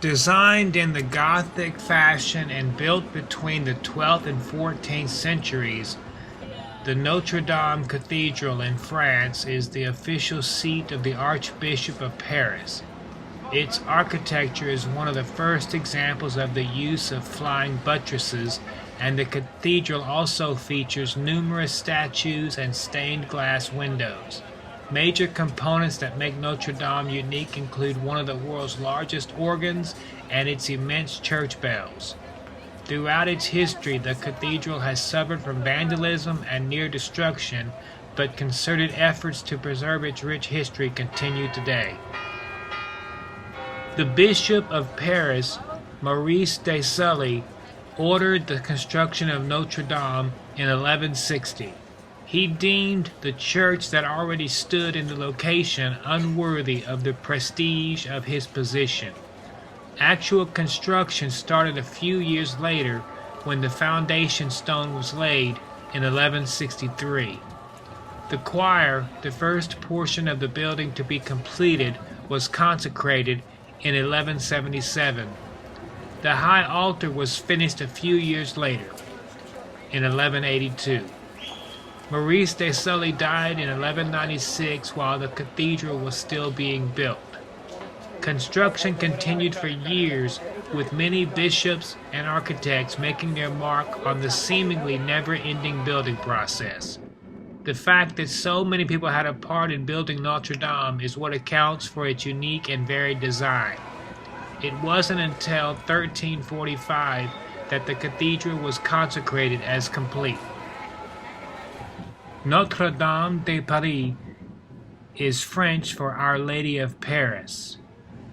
Designed in the Gothic fashion and built between the 12th and 14th centuries, the Notre Dame Cathedral in France is the official seat of the Archbishop of Paris. Its architecture is one of the first examples of the use of flying buttresses, and the cathedral also features numerous statues and stained glass windows. Major components that make Notre Dame unique include one of the world's largest organs and its immense church bells. Throughout its history, the cathedral has suffered from vandalism and near destruction, but concerted efforts to preserve its rich history continue today. The Bishop of Paris, Maurice de Sully, ordered the construction of Notre Dame in 1160. He deemed the church that already stood in the location unworthy of the prestige of his position. Actual construction started a few years later when the foundation stone was laid in 1163. The choir, the first portion of the building to be completed, was consecrated in 1177. The high altar was finished a few years later, in 1182. Maurice de Sully died in 1196 while the cathedral was still being built. Construction continued for years, with many bishops and architects making their mark on the seemingly never-ending building process. The fact that so many people had a part in building Notre Dame is what accounts for its unique and varied design. It wasn't until 1345 that the cathedral was consecrated as complete. Notre Dame de Paris is French for Our Lady of Paris.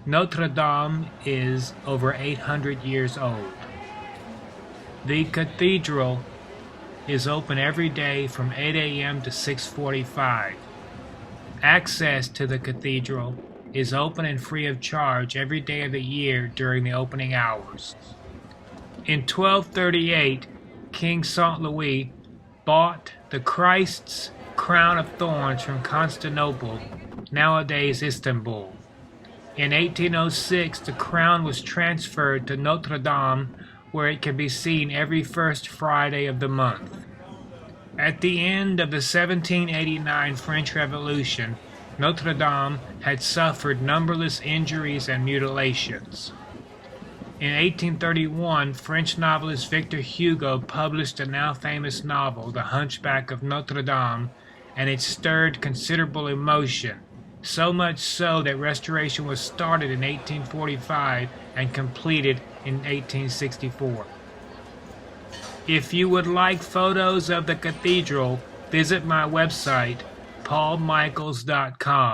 Notre Dame is over 800 years old. The cathedral is open every day from 8 a.m. to 6:45. Access to the cathedral is open and free of charge every day of the year during the opening hours. In 1238, King Saint Louis bought the Christ's crown of thorns from Constantinople, nowadays Istanbul. In 1806, the crown was transferred to Notre Dame, where it can be seen every first Friday of the month. At the end of the 1789 French Revolution, Notre Dame had suffered numberless injuries and mutilations. In 1831, French novelist Victor Hugo published the now famous novel, The Hunchback of Notre Dame, and it stirred considerable emotion, so much so that restoration was started in 1845 and completed in 1864. If you would like photos of the cathedral, visit my website, paulmichaels.com.